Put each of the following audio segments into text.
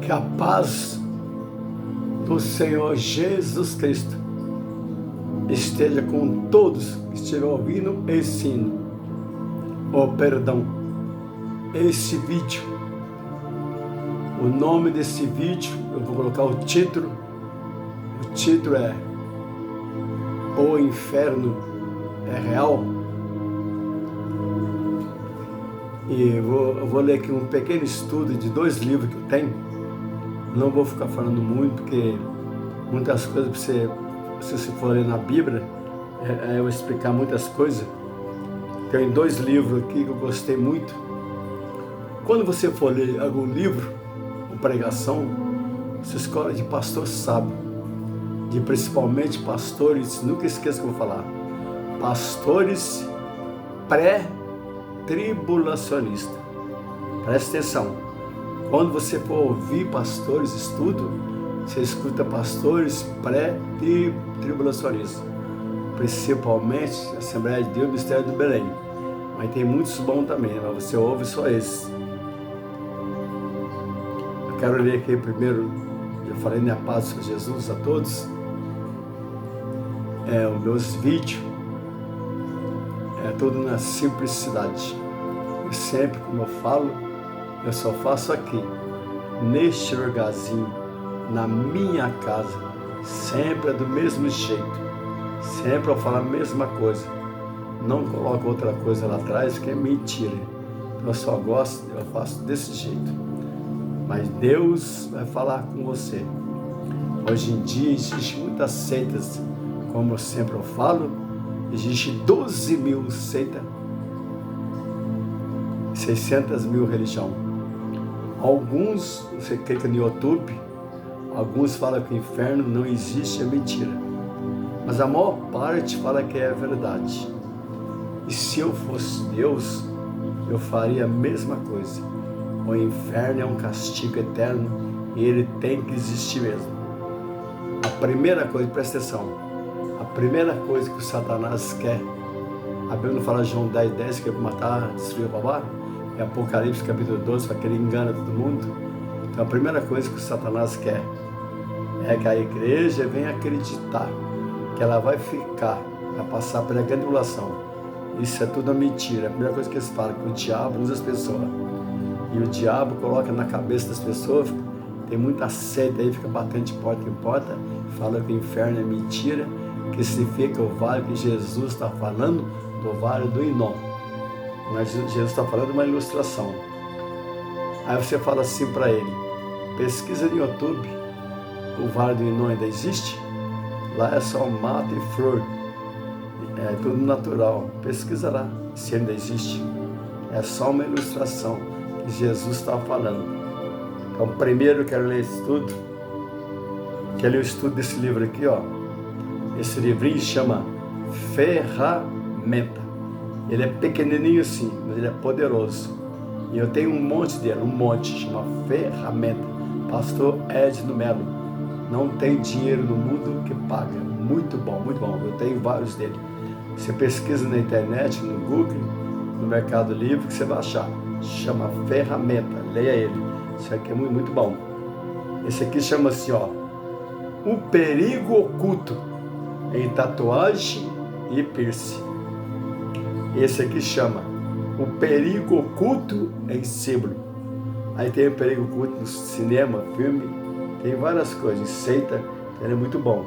Que a paz do Senhor Jesus Cristo esteja com todos que estiverem ouvindo esse hino. Esse vídeo. O nome desse vídeo, eu vou colocar o título. O título é O Inferno é Real. E eu vou ler aqui um pequeno estudo de 2 livros que eu tenho. Não vou ficar falando muito, porque muitas coisas, se você for ler na Bíblia, eu vou explicar muitas coisas. Tem 2 livros aqui que eu gostei muito. Quando você for ler algum livro, ou pregação, você escolhe de pastor sábio, de principalmente pastores, nunca esqueça que eu vou falar, pastores pré-tribulacionistas. Preste atenção. Quando você for ouvir pastores, você escuta pastores pré-tribulacionistas, principalmente a Assembleia de Deus, Mistério do Belém. Mas tem muitos bons também, mas você ouve só esses. Eu quero ler aqui primeiro, eu falei na paz de Jesus a todos. Os meus vídeos é tudo na simplicidade. E sempre, como eu falo, eu só faço aqui, neste lugarzinho, na minha casa, sempre é do mesmo jeito, sempre eu falo a mesma coisa, não coloco outra coisa lá atrás, que é mentira. Eu só gosto, eu faço desse jeito, mas Deus vai falar com você. Hoje em dia existem muitas seitas, como eu sempre falo, existe 12 mil seitas, 600 mil religiões. Alguns, você clica no YouTube, alguns falam que o inferno não existe, é mentira. Mas a maior parte fala que é verdade. E se eu fosse Deus, eu faria a mesma coisa. O inferno é um castigo eterno e ele tem que existir mesmo. A primeira coisa, presta atenção, a primeira coisa que o Satanás quer, a Bíblia não fala João 10:10, que é matar, destruir o babá? É Apocalipse capítulo 12, para que ele engana todo mundo. Então a primeira coisa que o Satanás quer é que a igreja venha acreditar que ela vai passar pela grande tribulação. Isso é tudo uma mentira. A primeira coisa que eles falam é que o diabo usa as pessoas. E o diabo coloca na cabeça das pessoas, tem muita sede aí, fica batendo de porta em porta, fala que o inferno é mentira, que significa o vale que Jesus está falando, do vale do Inom. Mas Jesus está falando uma ilustração. Aí você fala assim para ele, pesquisa no YouTube, o Vale do Inom ainda existe? Lá é só mato e flor, é tudo natural. Pesquisa lá se ainda existe. É só uma ilustração que Jesus está falando. Então primeiro eu quero ler esse estudo. Quero ler o estudo desse livro aqui, ó. Esse livrinho chama Ferramenta. Ele é pequenininho assim, mas ele é poderoso. E eu tenho um monte dele, chama Ferramenta. Pastor Edno Melo. Não tem dinheiro no mundo que paga. Muito bom, muito bom. Eu tenho vários dele. Você pesquisa na internet, no Google, no Mercado Livre, que você vai achar. Chama Ferramenta. Leia ele. Isso aqui é muito, muito bom. Esse aqui chama assim, ó. O perigo oculto em tatuagem e piercing. Esse aqui chama O Perigo Oculto em Símbolo. Aí tem o perigo oculto no cinema, filme, tem várias coisas. Seita, ele é muito bom.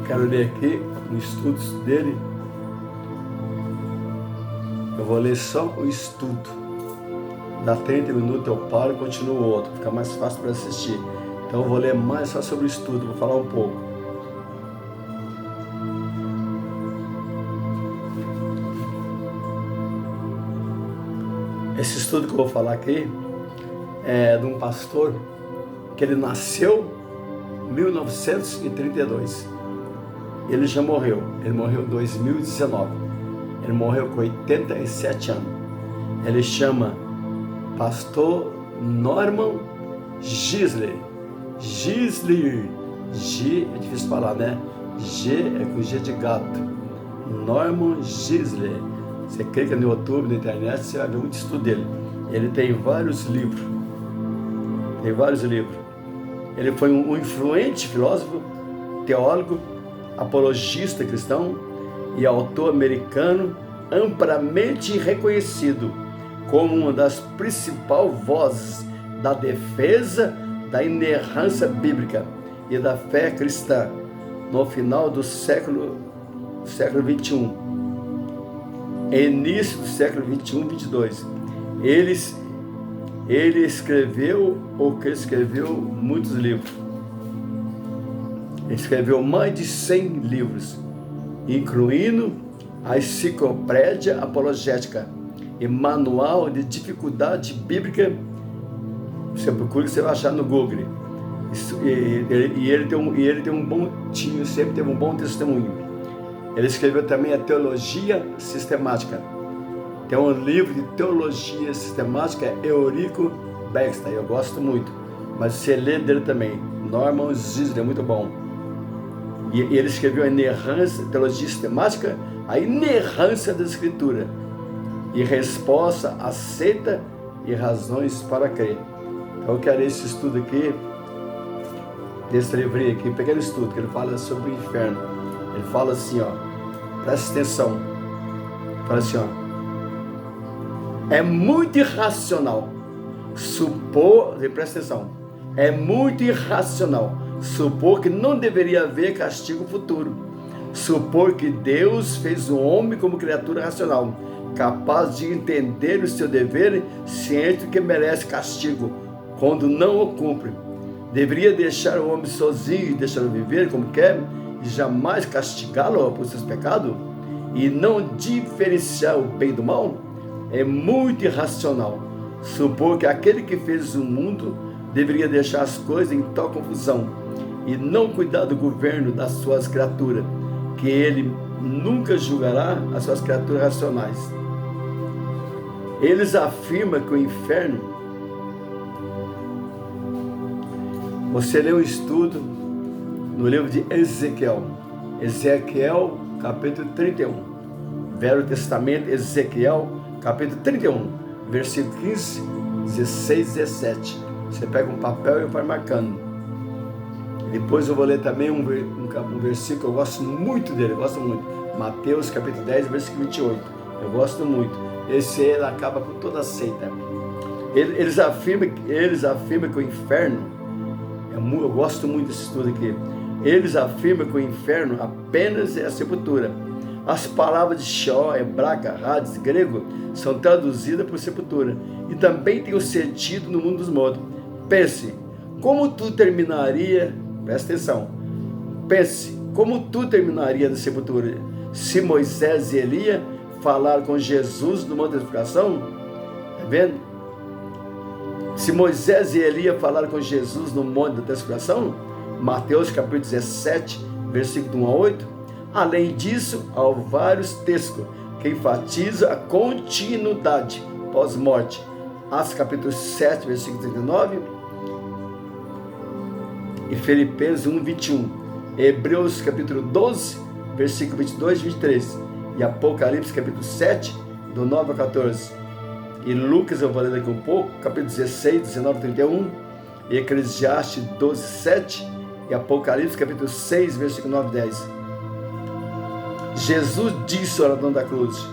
Quero ler aqui os estudos dele. Eu vou ler só o estudo. Dá 30 minutos, eu paro e continuo o outro. Fica mais fácil para assistir. Então eu vou ler mais só sobre o estudo, vou falar um pouco. Esse estudo que eu vou falar aqui é de um pastor que ele nasceu em 1932. Ele já morreu. Ele morreu em 2019. Ele morreu com 87 anos. Ele chama Pastor Norman Geisler. Geisler. G é difícil falar, né? G é com G de gato. Norman Geisler. Você clica no YouTube, na internet, você vai ver muito estudo dele. Ele tem vários livros. Ele foi um influente filósofo, teólogo, apologista cristão e autor americano amplamente reconhecido como uma das principais vozes da defesa da inerrância bíblica e da fé cristã no final do século XXI, início do século XXI, 22. Ele escreveu muitos livros. Ele escreveu mais de 100 livros, incluindo a Enciclopédia Apologética e Manual de Dificuldade Bíblica. Você procura, você vai achar no Google. Ele tem um bom tio, sempre teve um bom testemunho. Ele escreveu também a Teologia Sistemática. Tem um livro de Teologia Sistemática, Eurico Baxter, eu gosto muito. Mas você lê dele também, Norman Geisler, é muito bom. E ele escreveu a inerrância, Teologia Sistemática, a inerrância da Escritura, e resposta aceita e razões para crer. Então eu quero esse estudo aqui, desse livrinho aqui, um pequeno estudo, que ele fala sobre o inferno. Ele fala assim, ó, presta atenção, fala assim, ó, é muito irracional supor, presta atenção, é muito irracional supor que não deveria haver castigo futuro, supor que Deus fez o homem como criatura racional, capaz de entender o seu dever, ciente de que merece castigo quando não o cumpre. Deveria deixar o homem sozinho e deixá-lo viver como quer e jamais castigá-lo por seus pecados e não diferenciar o bem do mal? É muito irracional supor que aquele que fez o mundo deveria deixar as coisas em tal confusão e não cuidar do governo das suas criaturas, que ele nunca julgará as suas criaturas racionais. Eles afirmam que o inferno, você lê um estudo no livro de Ezequiel, capítulo 31, Velho Testamento, Ezequiel, capítulo 31, versículo 15, 16 e 17. Você pega um papel e vai marcando. Depois eu vou ler também um versículo que eu gosto muito dele, Mateus capítulo 10, versículo 28. Eu gosto muito. Esse ele acaba com toda a seita. Eles afirmam que o inferno, eu gosto muito desse estudo aqui. Eles afirmam que o inferno apenas é a sepultura. As palavras de Sheol, hebraica, Hades, grego, são traduzidas por sepultura e também tem o sentido no mundo dos mortos. Pense, como tu terminaria, presta atenção, pense, como tu terminaria da sepultura se Moisés e Elias falaram com Jesus no monte da transfiguração? Está vendo? Se Moisés e Elias falaram com Jesus no monte da transfiguração, Mateus capítulo 17, versículo 1 a 8, além disso, há vários textos que enfatizam a continuidade pós-morte. Atos capítulo 7, versículo 39, e Filipenses 1, 21, Hebreus capítulo 12, versículo 22 e 23, e Apocalipse capítulo 7, do 9 a 14, e Lucas, eu vou ler daqui um pouco, capítulo 16, 19 a 31, e Eclesiastes 12, 7, e Apocalipse capítulo 6, versículo 9 a 10. Jesus disse ao ladrão da cruz: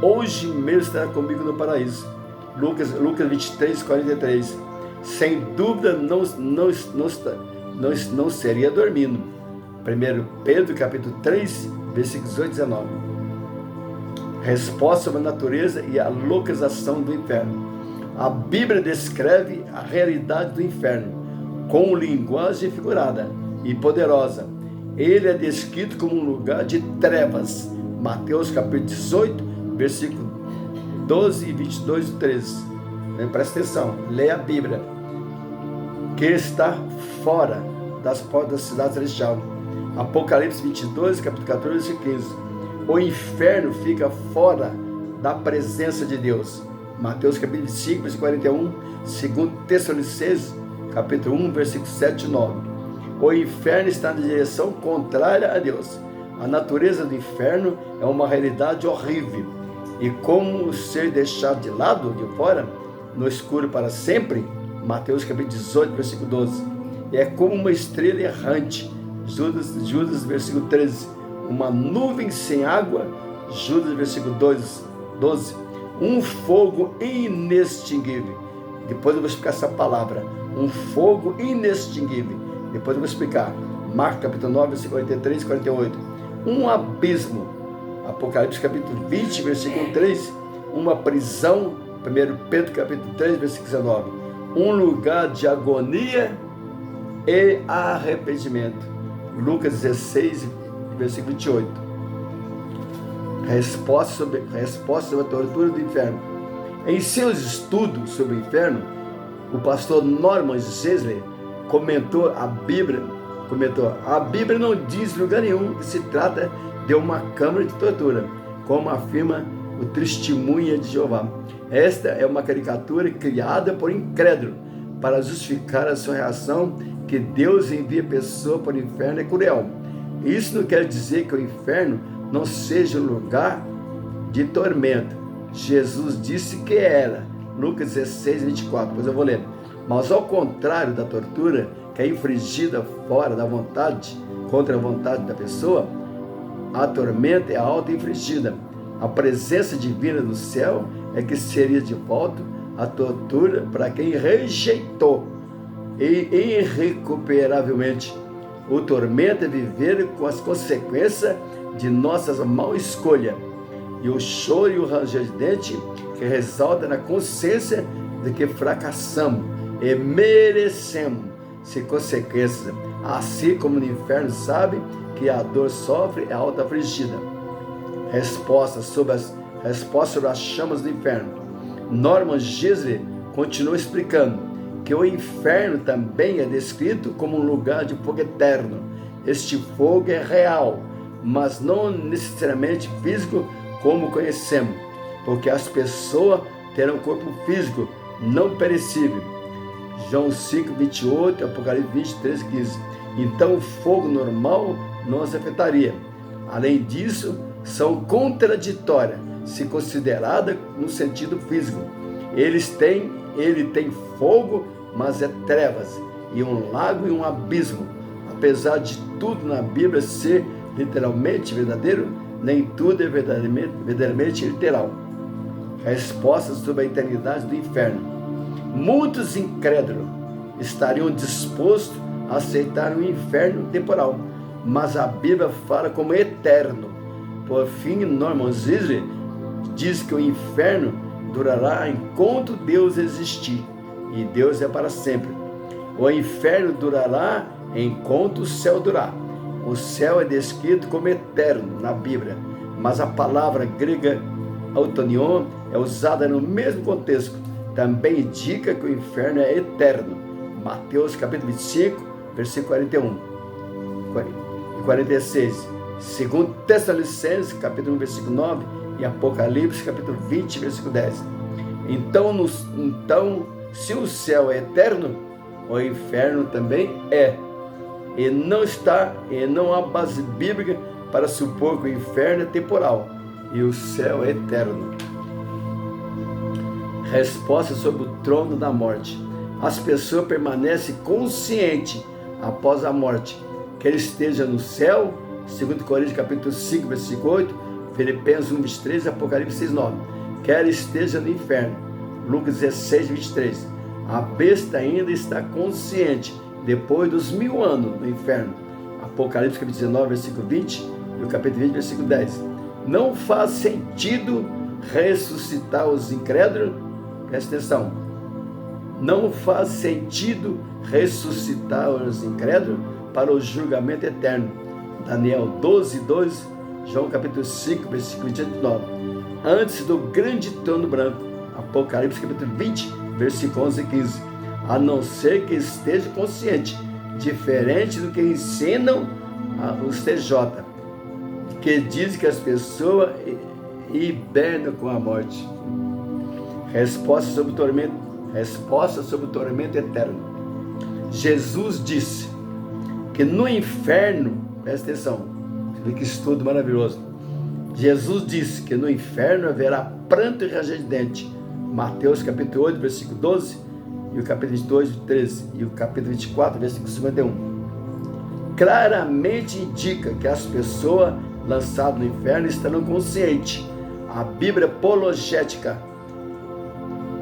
hoje mesmo estará comigo no paraíso. Lucas 23, 43. Sem dúvida não seria dormindo. 1 Pedro capítulo 3, versículos 18 e 19. Resposta sobre a natureza e a localização do inferno. A Bíblia descreve a realidade do inferno com linguagem figurada e poderosa. Ele é descrito como um lugar de trevas. Mateus capítulo 18, versículo 12 e 22 e 13. Presta atenção, leia a Bíblia. Que está fora das portas da cidade celestial. Apocalipse 22, capítulo 14 e 15. O inferno fica fora da presença de Deus. Mateus capítulo 5, versículo 41. Segundo Tessalonicenses, capítulo 1, versículo 7 e 9. O inferno está na direção contrária a Deus. A natureza do inferno é uma realidade horrível. E como ser deixado de lado, de fora, no escuro para sempre, Mateus capítulo 18, versículo 12. É como uma estrela errante, Judas versículo 13. Uma nuvem sem água, Judas versículo 12. Um fogo inextinguível. Depois eu vou explicar essa palavra. Um fogo inextinguível. Depois eu vou explicar. Marcos capítulo 9, versículo 43 e 48. Um abismo. Apocalipse capítulo 20, versículo 3. Uma prisão. 1 Pedro capítulo 3, versículo 19. Um lugar de agonia e arrependimento. Lucas 16, versículo 28. Resposta sobre a tortura do inferno. Em seus estudos sobre o inferno, o pastor Norman Geisler comentou: a Bíblia não diz em lugar nenhum que se trata de uma câmara de tortura, como afirma o Testemunha de Jeová. Esta é uma caricatura criada por incrédulo para justificar a sua reação que Deus envia pessoa para o inferno é cruel. Isso não quer dizer que o inferno não seja um lugar de tormento. Jesus disse que era. Lucas 16, 24. Depois eu vou ler. Mas ao contrário da tortura, que é infligida fora da vontade, contra a vontade da pessoa, a tormenta é auto-infligida. A presença divina do céu é que seria de volta a tortura para quem rejeitou e irrecuperavelmente. O tormento é viver com as consequências de nossas mal escolhas. E o choro e o ranger de dente que resulta na consciência de que fracassamos e merecemos sem consequências. Assim como no inferno sabe que a dor sofre é auto-afligida. Resposta sobre as chamas do inferno. Norman Geisler continua explicando que o inferno também é descrito como um lugar de fogo eterno. Este fogo é real, mas não necessariamente físico como conhecemos, porque as pessoas terão corpo físico não perecível. João 5, 28, Apocalipse 23, 15. Então o fogo normal não as afetaria. Além disso, são contraditórias, se considerada no sentido físico. Ele tem fogo, mas é trevas, e um lago e um abismo. Apesar de tudo na Bíblia ser literalmente verdadeiro, nem tudo é verdadeiramente literal. Respostas sobre a eternidade do inferno. Muitos incrédulos estariam dispostos a aceitar um inferno temporal, mas a Bíblia fala como eterno. Por fim, Norman Geisler diz que o inferno durará enquanto Deus existir, e Deus é para sempre. O inferno durará enquanto o céu durar. O céu é descrito como eterno na Bíblia, mas a palavra grega autonion é usada no mesmo contexto. Também indica que o inferno é eterno. Mateus capítulo 25, versículo 41 e 46. Segundo Tessalonicenses capítulo 1, versículo 9 e Apocalipse capítulo 20, versículo 10. Então, se o céu é eterno, o inferno também é. E não há base bíblica para supor que o inferno é temporal e o céu é eterno. Resposta sobre o trono da morte. As pessoas permanecem conscientes após a morte, quer esteja no céu, 2 Coríntios capítulo 5, versículo 8, Filipenses 1, 23, Apocalipse 6, 9, quer esteja no inferno, Lucas 16, 23. A besta ainda está consciente depois dos 1000 anos no inferno, Apocalipse capítulo 19, versículo 20 e o capítulo 20, versículo 10. Não faz sentido ressuscitar os incrédulos. Presta atenção. Não faz sentido ressuscitar os incrédulos para o julgamento eterno. Daniel 12, 2, João capítulo 5, versículo 29. Antes do grande trono branco. Apocalipse capítulo 20, versículo 11 e 15. A não ser que esteja consciente, diferente do que ensinam os TJ, que diz que as pessoas hibernam com a morte. Resposta sobre o tormento eterno. Jesus disse que no inferno, presta atenção, Vê que estudo maravilhoso. Jesus disse que no inferno haverá pranto e ranger de dente. Mateus capítulo 8, versículo 12, e o capítulo 22, 13, e o capítulo 24, versículo 51. Claramente indica que as pessoas lançadas no inferno estarão conscientes. A Bíblia apologética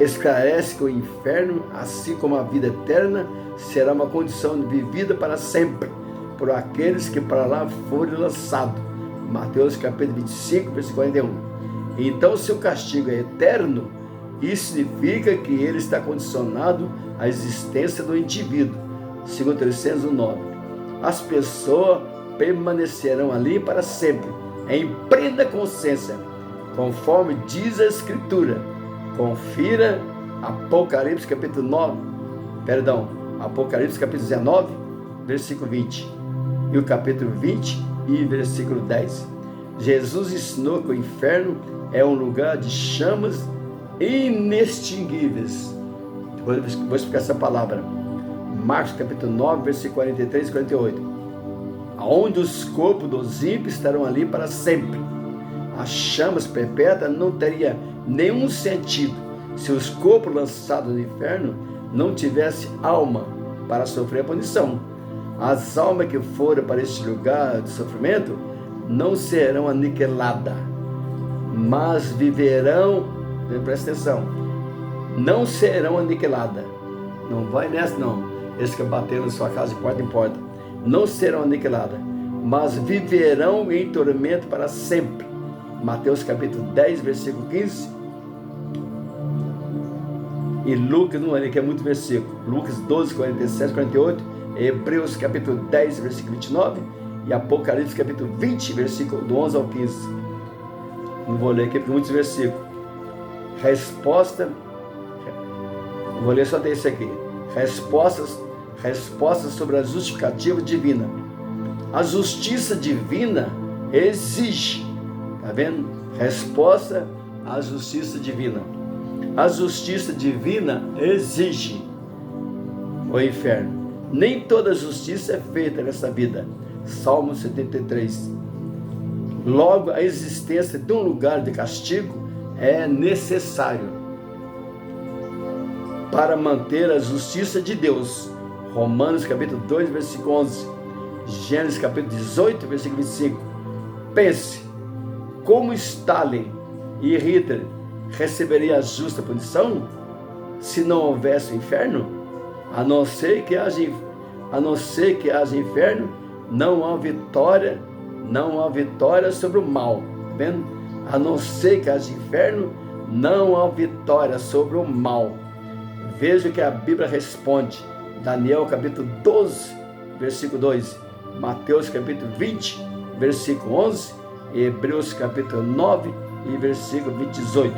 esclarece que o inferno, assim como a vida eterna, será uma condição vivida para sempre por aqueles que para lá forem lançados. Mateus capítulo 25, versículo 41. Então, seu castigo é eterno. Isso significa que ele está condicionado à existência do indivíduo. 2 Tessalonicenses 9. As pessoas permanecerão ali para sempre, em plena consciência, conforme diz a Escritura. Confira Apocalipse capítulo 19, versículo 20, e o capítulo 20 e versículo 10. Jesus ensinou que o inferno é um lugar de chamas inextinguíveis. Vou explicar essa palavra. Marcos capítulo 9, versículo 43 e 48. Onde os corpos dos ímpios estarão ali para sempre. As chamas perpétuas não teria nenhum sentido se os corpos lançados no inferno não tivessem alma para sofrer a punição. As almas que forem para este lugar de sofrimento não serão aniquiladas, mas viverão, presta atenção, não serão aniquiladas. Não vai nessa não, esse que bater na sua casa de porta em porta. Não serão aniquiladas, mas viverão em tormento para sempre. Mateus capítulo 10, versículo 15. E Lucas, não é que é muito versículo, Lucas 12, 47, 48. Hebreus capítulo 10, versículo 29. E Apocalipse capítulo 20, versículo do 11 ao 15. Não vou ler aqui porque muitos versículos. Resposta, vou ler só até esse aqui. Respostas sobre a justificativa divina. A justiça divina exige, tá vendo? Resposta à justiça divina. A justiça divina exige o inferno. Nem toda justiça é feita nessa vida. Salmo 73. Logo, a existência de um lugar de castigo é necessário para manter a justiça de Deus. Romanos capítulo 2, versículo 11. Gênesis capítulo 18, versículo 25. Pense, como Stalin e Hitler receberiam a justa punição se não houvesse o inferno? A não ser que haja inferno, não há vitória sobre o mal. Vendo? A não ser que haja inferno, não há vitória sobre o mal. Veja o que a Bíblia responde. Daniel capítulo 12, versículo 2. Mateus capítulo 20, versículo 11. Hebreus capítulo 9 e versículo 18.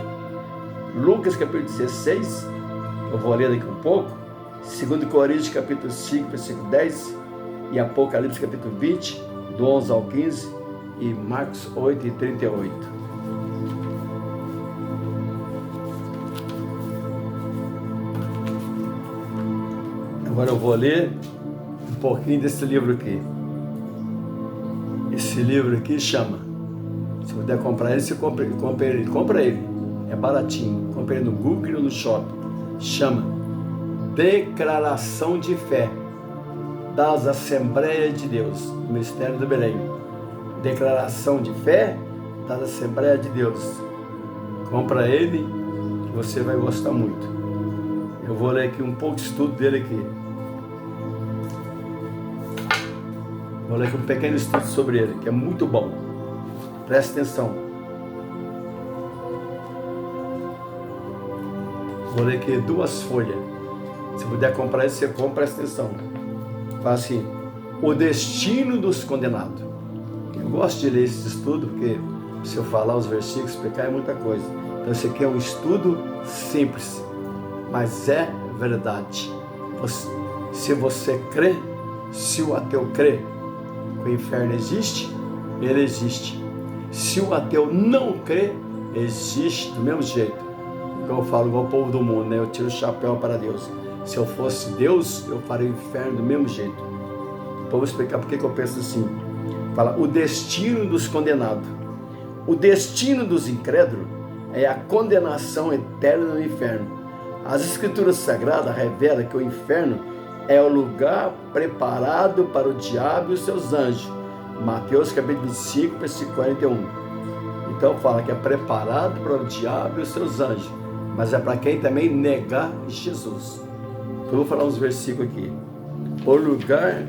Lucas capítulo 16, eu vou ler daqui um pouco. 2 Coríntios capítulo 5, versículo 10. E Apocalipse capítulo 20, do 11 ao 15. E Marcos 8 e 38. Agora eu vou ler um pouquinho desse livro aqui. Esse livro aqui chama, se puder comprar ele, você compra ele. É baratinho. Compra ele no Google ou no Shopping. Chama Declaração de Fé das Assembleias de Deus, do Ministério do Belém. Declaração de Fé das Assembleias de Deus. Compra ele, que você vai gostar muito. Eu vou ler aqui um pouco de estudo dele aqui. Vou ler aqui um pequeno estudo sobre ele, que é muito bom. Preste atenção. Vou ler aqui 2 folhas. Se puder comprar isso, você compra, presta atenção. Fala assim: o destino dos condenados. Eu gosto de ler esse estudo, porque se eu falar os versículos, explicar é muita coisa. Então esse aqui é um estudo simples, mas é verdade. Se você crê, se o ateu crê que o inferno existe, ele existe. Se o ateu não crê, existe do mesmo jeito. Igual eu falo, igual o povo do mundo, né? Eu tiro o chapéu para Deus. Se eu fosse Deus, eu faria o inferno do mesmo jeito. Então, vou explicar porque que eu penso assim. Fala, o destino dos condenados. O destino dos incrédulos é a condenação eterna no inferno. As Escrituras Sagradas revelam que o inferno é o lugar preparado para o diabo e os seus anjos. Mateus capítulo 25, versículo 41. Então fala que é preparado para o diabo e os seus anjos, mas é para quem também negar Jesus. Então eu vou falar uns versículos aqui. O lugar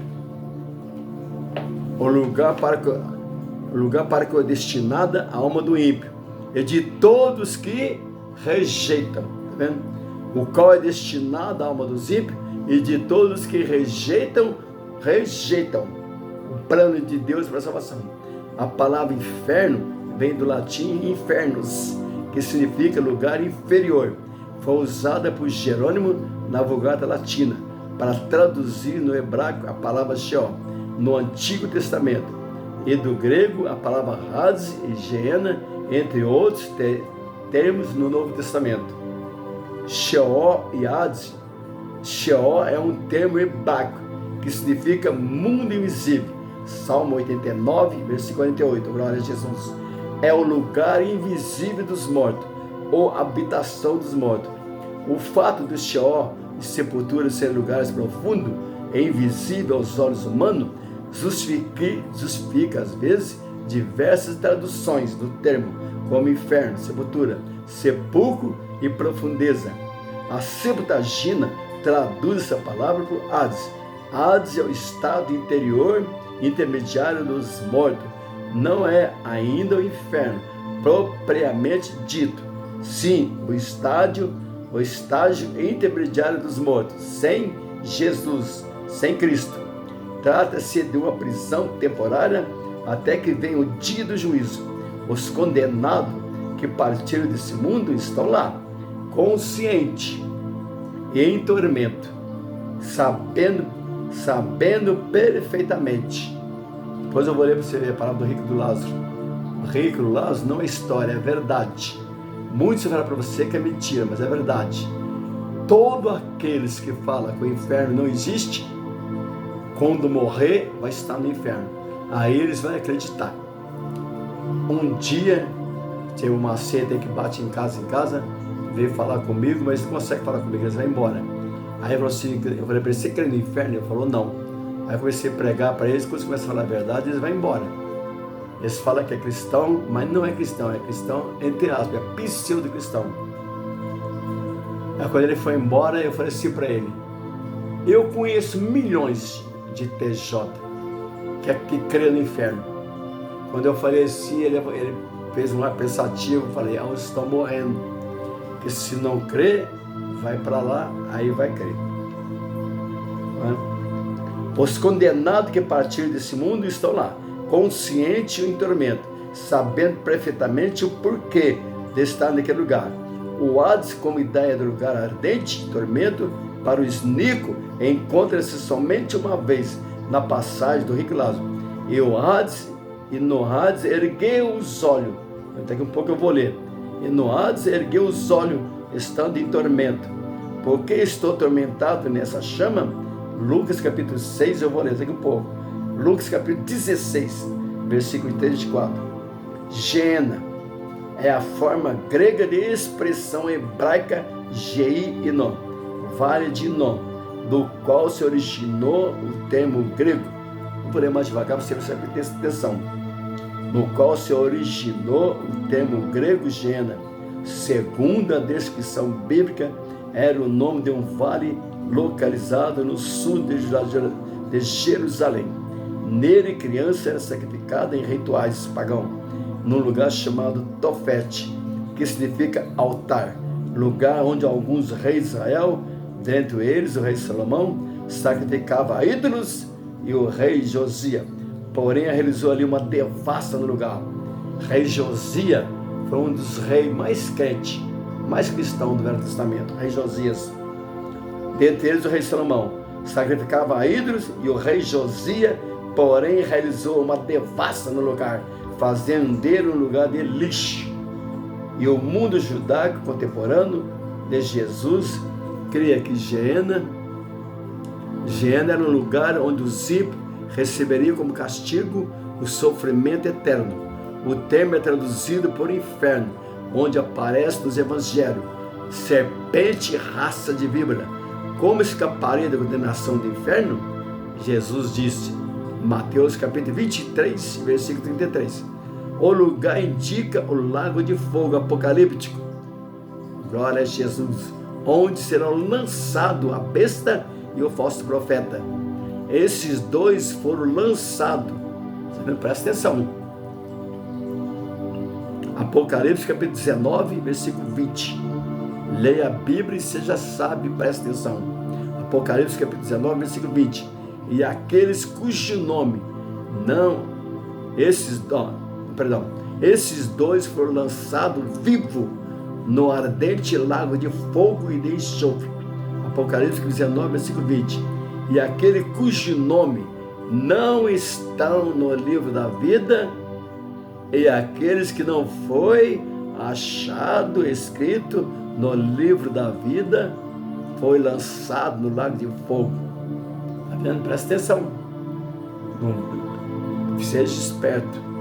para que é destinada a alma do ímpio e de todos que rejeitam, tá vendo? O qual é destinado à alma dos ímpios e de todos que rejeitam o plano de Deus para a salvação. A palavra inferno vem do latim infernus, que significa lugar inferior. Foi usada por Jerônimo na Vulgata Latina para traduzir no hebraico a palavra Sheol no Antigo Testamento, e do grego a palavra Hades e Geena, entre outros termos no Novo Testamento. Sheol e Hades. Sheol é um termo hebraico que significa mundo invisível. Salmo 89, versículo 48, glória a Jesus. É o lugar invisível dos mortos, ou habitação dos mortos. O fato do Sheol e sepultura serem lugares profundos e invisíveis aos olhos humanos justifica às vezes diversas traduções do termo, como inferno, sepultura, sepulcro e profundeza. A Septuaginta traduz essa palavra por Hades. Hades é o estado interior intermediário dos mortos. Não é ainda o inferno propriamente dito. Sim, o estágio intermediário dos mortos, sem Jesus, sem Cristo. Trata-se de uma prisão temporária até que venha o dia do juízo. Os condenados que partiram desse mundo estão lá, conscientes e em tormento, sabendo perfeitamente. Depois eu vou ler para você ver a palavra do rico do Lázaro. O rico do Lázaro não é história, é verdade. Muitos falam para você que é mentira, mas é verdade. Todos aqueles que falam que o inferno não existe, quando morrer, vai estar no inferno. Aí eles vão acreditar. Um dia, tem uma seta que bate em casa, veio falar comigo, mas não consegue falar comigo, eles vão embora. Aí eu falei assim, eu falei para ele, você crê no inferno? Ele falou, não. Aí eu comecei a pregar para eles, quando eles começam a falar a verdade, eles vão embora. Eles falam que é cristão, mas não é cristão entre aspas, é pseudo-cristão. Aí quando ele foi embora, eu falei assim para ele, eu conheço milhões de TJ que crê no inferno. Quando eu falei assim, ele fez um ar pensativo, eu falei, eles estão morrendo, que se não crê, vai para lá, aí vai crer. Os condenados que partiram desse mundo estão lá, conscientes e em tormento, sabendo perfeitamente o porquê de estar naquele lugar. O Hades, como ideia do lugar ardente, tormento, para o Snico, encontra-se somente uma vez na passagem do rico Lázaro. E no Hades ergueu os olhos. Daqui um pouco eu vou ler. E no Hades ergueu os olhos, estando em tormento. Por que estou atormentado nessa chama? Lucas capítulo 6, eu vou ler daqui um pouco. Lucas capítulo 16, versículo 34. Geena é a forma grega de expressão hebraica Gei-Inom, vale de Inom, do qual se originou o termo grego. Vou ler mais devagar para você prestar atenção. No qual se originou o termo grego Geena. Segundo a descrição bíblica, era o nome de um vale localizado no sul de Jerusalém. Nele, criança era sacrificada em rituais pagãos, num lugar chamado Tofete, que significa altar, lugar onde alguns reis de Israel, dentre eles o rei Salomão, sacrificava ídolos, e o rei Josias, porém, realizou ali uma devassa no lugar. Rei Josias foi um dos reis mais crentes, mais cristãos do Velho Testamento. Rei Josias, dentre eles o rei Salomão, sacrificava ídolos, e o rei Josias, porém, realizou uma devassa no lugar, fazendo dele um lugar de lixo. E o mundo judaico contemporâneo de Jesus cria que Geena era um lugar onde os ímpios receberiam como castigo o sofrimento eterno. O termo é traduzido por inferno, onde aparece nos evangelhos, serpente e raça de víbora. Como escaparia da condenação do inferno? Jesus disse, Mateus capítulo 23, versículo 33. O lugar indica o lago de fogo apocalíptico. Glória a Jesus. Onde serão lançados a besta e o falso profeta. Esses dois foram lançados. Presta atenção. Apocalipse capítulo 19, versículo 20. Leia a Bíblia e seja sábio, presta atenção. Apocalipse capítulo 19, versículo 20. E aqueles cujo nome esses dois foram lançados vivos no ardente lago de fogo e de enxofre. Apocalipse 19, versículo 20. E aquele cujo nome não estão no livro da vida, e aqueles que não foi achado escrito no livro da vida, foi lançado no lago de fogo. Está vendo? Presta atenção. Seja esperto.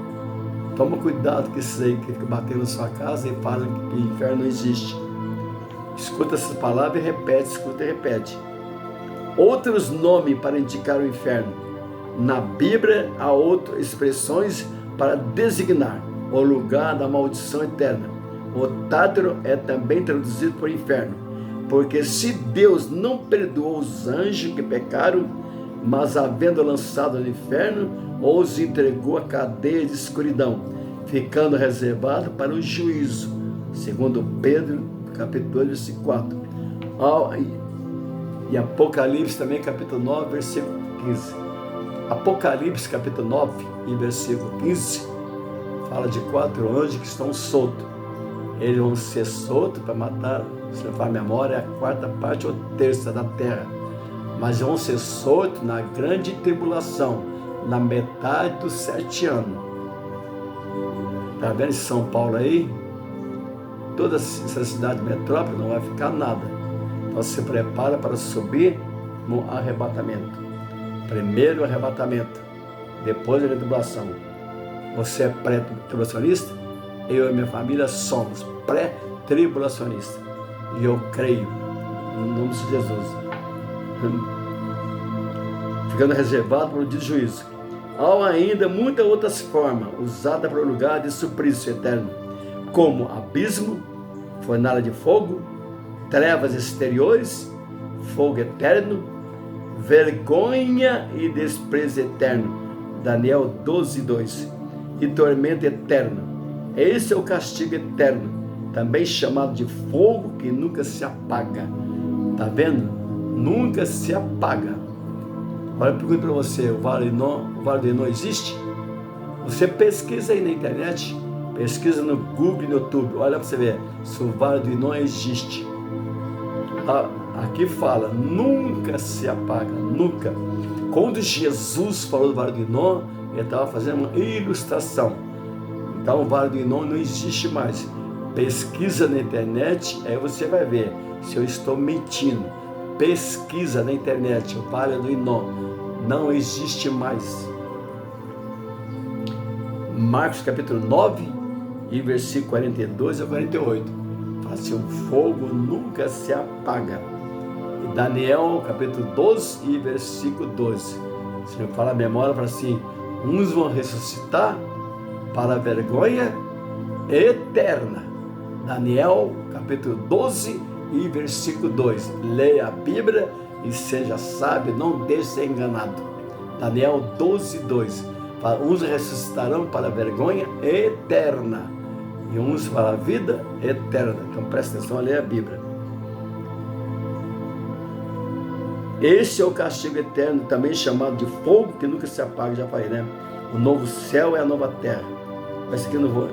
Toma cuidado com esses aí que ficam batendo na sua casa e falam que o inferno não existe. Escuta essas palavras e repete, escuta e repete. Outros nomes para indicar o inferno. Na Bíblia há outras expressões para designar o lugar da maldição eterna. O Tártaro é também traduzido por inferno, porque se Deus não perdoou os anjos que pecaram, mas havendo lançado no inferno, os entregou à cadeia de escuridão, ficando reservado para o juízo, segundo Pedro, capítulo 2, versículo 4. E Apocalipse também, capítulo 9, versículo 15. Apocalipse, capítulo 9, e versículo 15, fala de 4 anjos que estão soltos. Eles vão ser soltos para matar, se não faz memória, a 4ª parte ou 1/3 da terra. Mas vão ser soltos na grande tribulação, na metade dos 7 anos. Está vendo São Paulo aí? Toda essa cidade metrópole não vai ficar nada. Então se prepara para subir no arrebatamento. Primeiro o arrebatamento, depois a tribulação. Você é pré-tribulacionista? Eu e minha família somos pré-tribulacionistas. E eu creio, em nome de Jesus, ficando reservado para o dia de juízo. Há ainda muitas outras formas usadas para o lugar de suplício eterno, como abismo, fornalha de fogo, trevas exteriores, fogo eterno, vergonha e desprezo eterno, Daniel 12:2, e tormento eterno. Esse é o castigo eterno, também chamado de fogo que nunca se apaga. Está vendo? Nunca se apaga. Olha, eu pergunto para você, o Vale do Inon existe? Você pesquisa aí na internet, pesquisa no Google e no YouTube, olha para você ver se o Vale do Inon existe. Aqui fala, nunca se apaga, nunca. Quando Jesus falou do Vale do Inon, ele estava fazendo uma ilustração. Então o Vale do Inon não existe mais. Pesquisa na internet, aí você vai ver se eu estou mentindo. Pesquisa na internet, o Vale do Inon não existe mais. Marcos capítulo 9 e versículo 42 a 48. Fala assim, o fogo nunca se apaga. E Daniel capítulo 12 e versículo 12. Se não fala a memória, fala assim, uns vão ressuscitar para a vergonha eterna. Daniel capítulo 12 e versículo 2. Leia a Bíblia e seja sábio, não deixe ser enganado. Daniel 12:2. Uns ressuscitarão para a vergonha eterna e uns para a vida eterna. Então presta atenção a ler a Bíblia. Esse é o castigo eterno, também chamado de fogo que nunca se apaga, já falei, né? O novo céu é a nova terra. Mas aqui eu não vou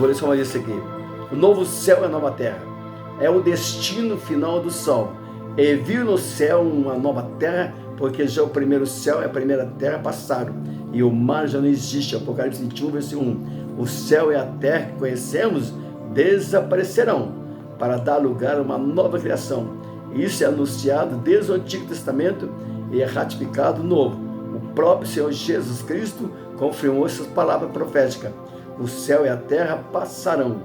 ler só mais isso aqui. O novo céu é a nova terra. É o destino final do sol. E viu no céu uma nova terra, porque já o primeiro céu e a primeira terra passaram, e o mar já não existe. Apocalipse 21, versículo 1. O céu e a terra que conhecemos desaparecerão, para dar lugar a uma nova criação. Isso é anunciado desde o Antigo Testamento e é ratificado no Novo. O próprio Senhor Jesus Cristo confirmou essas palavras proféticas. O céu e a terra passarão,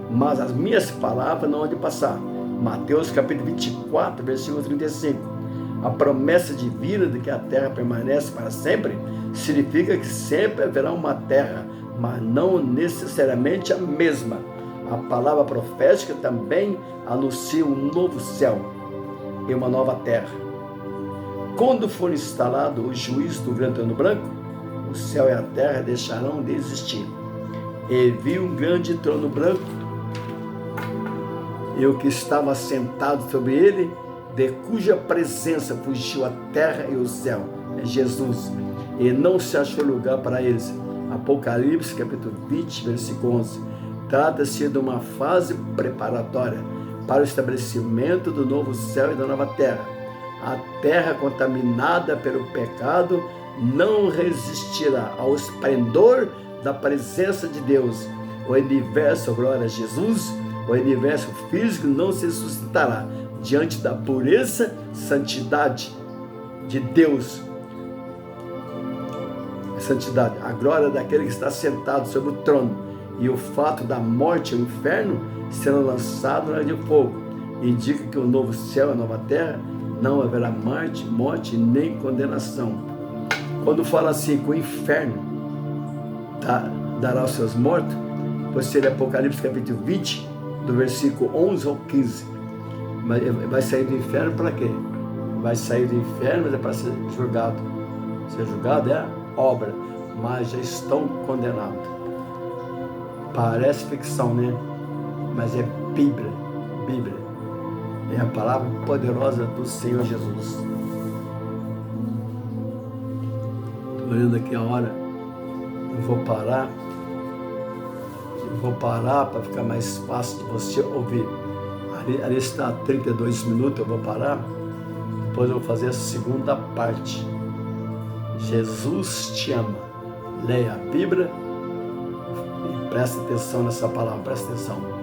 mas as minhas palavras não hão de passar. Mateus capítulo 24, versículo 35. A promessa divina de que a terra permanece para sempre significa que sempre haverá uma terra, mas não necessariamente a mesma. A palavra profética também anuncia um novo céu e uma nova terra. Quando for instalado o juízo do grande trono branco, o céu e a terra deixarão de existir. E vi um grande trono branco, e o que estava sentado sobre ele, de cuja presença fugiu a terra e o céu, é Jesus, e não se achou lugar para eles. Apocalipse capítulo 20, versículo 11. Trata-se de uma fase preparatória para o estabelecimento do novo céu e da nova terra. A terra contaminada pelo pecado não resistirá ao esplendor da presença de Deus. O universo, glória a Jesus, o universo físico não se sustentará diante da pureza, santidade de Deus. Santidade, a glória daquele que está sentado sobre o trono, e o fato da morte e o inferno serão lançados na de fogo. Indica que o novo céu e a nova terra não haverá morte nem condenação. Quando fala assim que o inferno dará os seus mortos, pois seria Apocalipse capítulo 20, do versículo 11 ao 15. Mas vai sair do inferno para quê? Vai sair do inferno, mas é para ser julgado. Ser julgado é obra, mas já estão condenados. Parece ficção, né? Mas é Bíblia. É a palavra poderosa do Senhor Jesus. Estou olhando aqui a hora. Eu vou parar para ficar mais fácil de você ouvir. Ali está 32 minutos, eu vou parar. Depois eu vou fazer a segunda parte. Jesus te ama. Leia a Bíblia e presta atenção nessa palavra, presta atenção.